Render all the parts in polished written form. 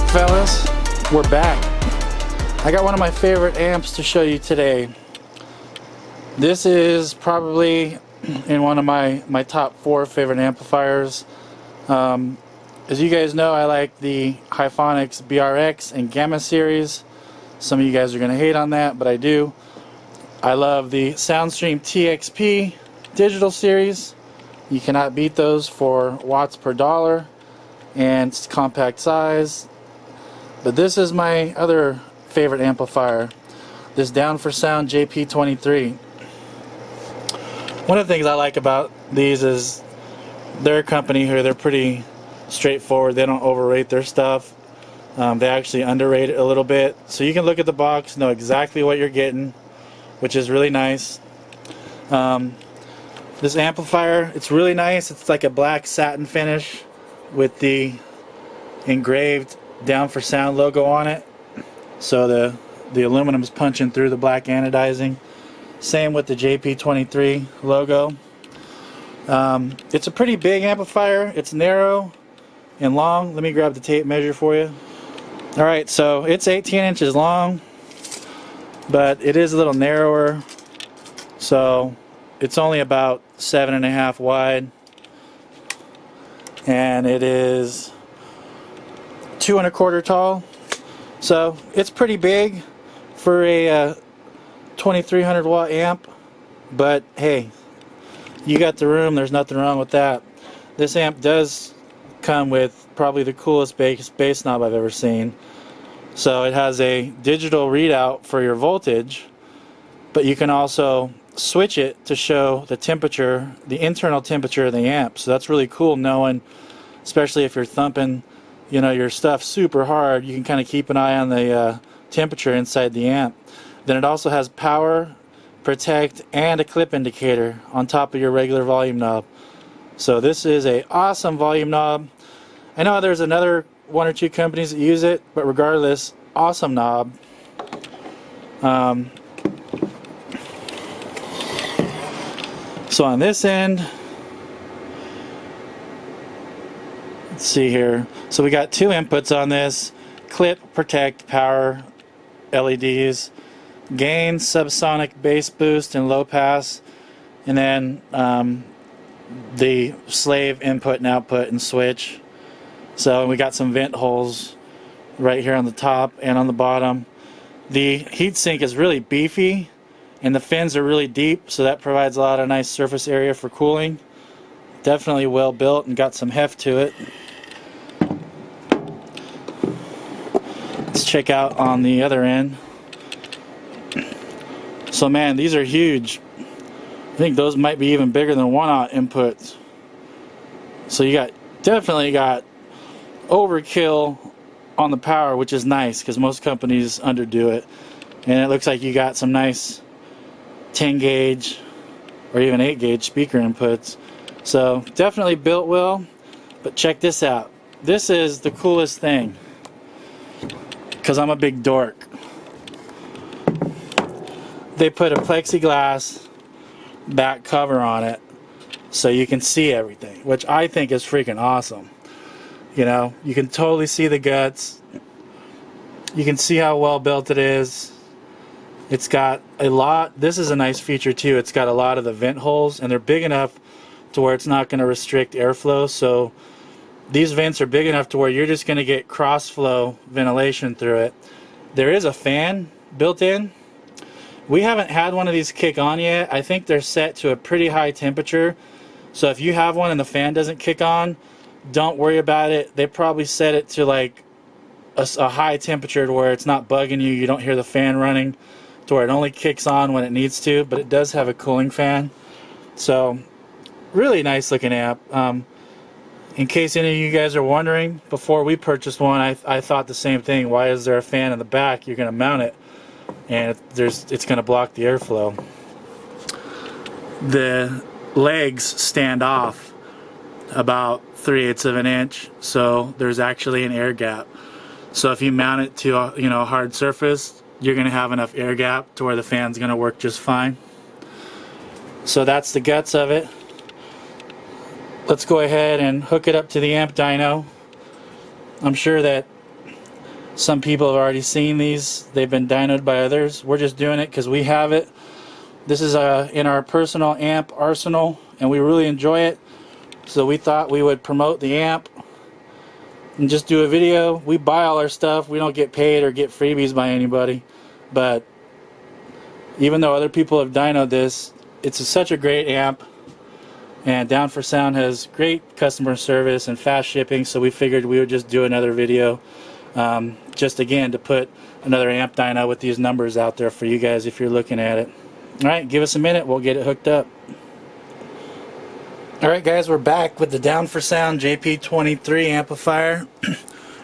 Fellas, we're back. I got one of my favorite amps to show you today. This is probably in one of my top 4 favorite amplifiers. As you guys know, I like the Hifonics BRX and Gamma series. Some of you guys are going to hate on that, but I do. I love the Soundstream TXP digital series. You cannot beat those for watts per dollar, and it's compact size. But this is my other favorite amplifier, this down4sound JP23. One of the things I like about these is their company here, they're pretty straightforward. They don't overrate their stuff. They actually underrate it a little bit. So you can look at the box, know exactly what you're getting, which is really nice. This amplifier, it's really nice. It's like a black satin finish with the engraved down4sound logo on it. So the aluminum's punching through the black anodizing. Same with the JP23 logo. It's a pretty big amplifier. It's narrow and long. Let me grab the tape measure for you. Alright, so it's 18 inches long, but it is a little narrower. So it's only about 7.5 wide, and it is 2 1/4 tall. So it's pretty big for a 2300 watt amp, but hey, you got the room, there's nothing wrong with that. This amp does come with probably the coolest bass knob I've ever seen. So it has a digital readout for your voltage, but you can also switch it to show the temperature, the internal temperature of the amp. So that's really cool, knowing, especially if you're thumping, you know, your stuff super hard, you can kind of keep an eye on the temperature inside the amp. Then it also has power, protect, and a clip indicator on top of your regular volume knob. So this is a awesome volume knob. I know there's another 1 or 2 companies that use it, but regardless, awesome knob. So on this end, let's see here. So we got 2 inputs on this: clip, protect, power, LEDs, gain, subsonic, bass boost, and low pass, and then the slave input and output and switch. So we got some vent holes right here on the top and on the bottom. The heatsink is really beefy, and the fins are really deep, so that provides a lot of nice surface area for cooling. Definitely well built and got some heft to it. Let's check out on the other end. So man, these are huge. I think those might be even bigger than 1/0 inputs. So you definitely got overkill on the power, which is nice because most companies underdo it. And it looks like you got some nice 10 gauge or even 8 gauge speaker inputs. So definitely built well. But check this out. This is the coolest thing, because I'm a big dork. They put a plexiglass back cover on it so you can see everything, which I think is freaking awesome. You know, you can totally see the guts. You can see how well built it is. It's got a lot. This is a nice feature too. It's got a lot of the vent holes, and they're big enough to where it's not going to restrict airflow. So these vents are big enough to where you're just going to get cross flow ventilation through it. There is a fan built in. We haven't had one of these kick on yet. I think they're set to a pretty high temperature. So if you have one and the fan doesn't kick on, don't worry about it. They probably set it to like a high temperature to where it's not bugging you. You don't hear the fan running, to where it only kicks on when it needs to, but it does have a cooling fan. So really nice looking amp. In case any of you guys are wondering, before we purchased one, I thought the same thing. Why is there a fan in the back? You're going to mount it, and it's going to block the airflow. The legs stand off about 3/8 of an inch, so there's actually an air gap. So if you mount it to a hard surface, you're going to have enough air gap to where the fan's going to work just fine. So that's the guts of it. Let's go ahead and hook it up to the amp dyno. I'm sure that Some people have already seen these. They've been dynoed by others. We're just doing it because we have it. This is in our personal amp arsenal, and we really enjoy it. So we thought we would promote the amp and just do a video. We buy all our stuff. We don't get paid or get freebies by anybody. But even though other people have dynoed this, it's such a great amp. And Down4Sound has great customer service and fast shipping, so we figured we would just do another video. Just again to put another amp dyno with these numbers out there for you guys if you're looking at it. Alright, give us a minute, we'll get it hooked up. Alright guys, we're back with the Down4Sound JP23 amplifier,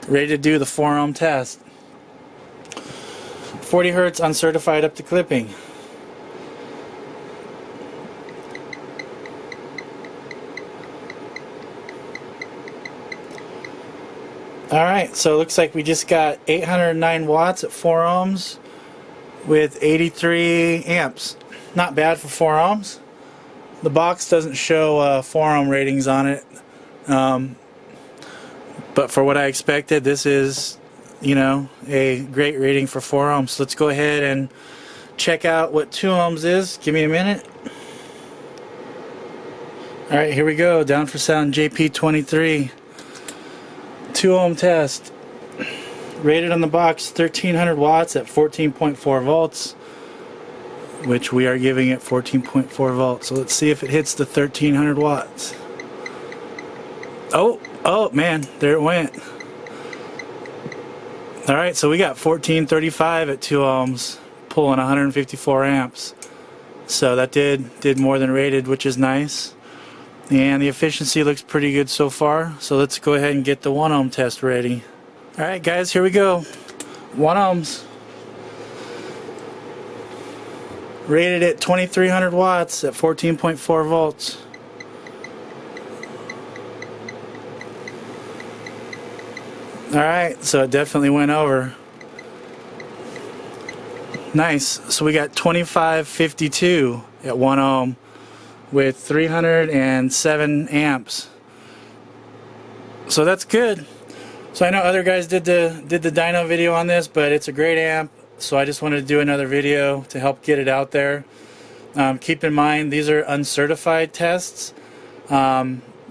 ready to do the 4 ohm test. 40 Hertz uncertified up to clipping. Alright, so it looks like we just got 809 watts at 4 ohms with 83 amps. Not bad for 4 ohms. The box doesn't show 4 ohm ratings on it, but for what I expected, this is, you know, a great rating for 4 ohms. So let's go ahead and check out what 2 ohms is. Give me a minute. Alright, here we go. Down4Sound JP23 2 ohm test. Rated on the box 1300 watts at 14.4 volts, which we are giving it 14.4 volts. So let's see if it hits the 1300 watts. Oh man, there it went. Alright, so we got 1435 at 2 ohms, pulling 154 amps. So that did more than rated, which is nice. And the efficiency looks pretty good so far. So let's go ahead and get the 1 ohm test ready. Alright guys, here we go. 1 ohms. Rated at 2300 watts at 14.4 volts. Alright, so it definitely went over. Nice. So we got 2552 at 1 ohm with 307 amps. So that's good. So I know other guys did the dyno video on this, but it's a great amp. So I just wanted to do another video to help get it out there. Keep in mind these are uncertified tests. The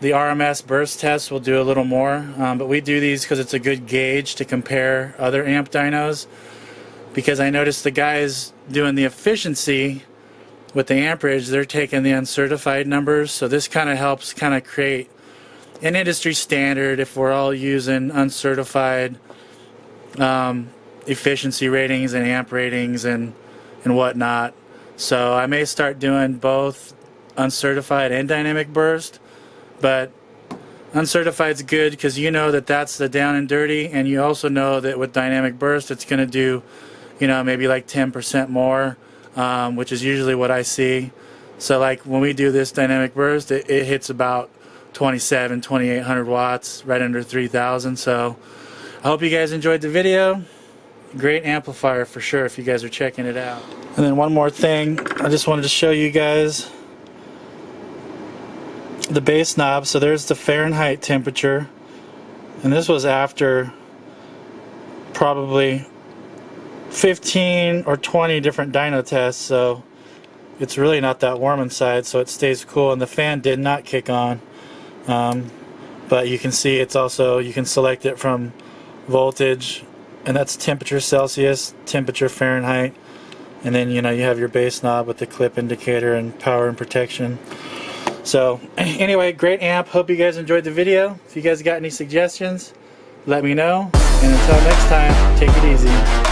RMS burst test will do a little more, but we do these because it's a good gauge to compare other amp dynos. Because I noticed the guys doing the efficiency with the amperage, they're taking the uncertified numbers. So this kind of helps kind of create an industry standard if we're all using uncertified efficiency ratings and amp ratings and whatnot. So I may start doing both uncertified and dynamic burst, but uncertified is good because you know that that's the down and dirty, and you also know that with dynamic burst it's going to do, you know, maybe like 10% more, which is usually what I see. So like when we do this dynamic burst, it hits about 2800 watts, right under 3000. So I hope you guys enjoyed the video. Great amplifier for sure if you guys are checking it out. And then one more thing, I just wanted to show you guys the bass knob. So there's the Fahrenheit temperature, and this was after probably 15 or 20 different dyno tests, so it's really not that warm inside, so it stays cool. And the fan did not kick on, but you can see it's also, you can select it from voltage, and that's temperature Celsius, temperature Fahrenheit, and then you know you have your bass knob with the clip indicator and power and protection. So anyway, great amp. Hope you guys enjoyed the video. If you guys got any suggestions, let me know, and until next time, take it easy.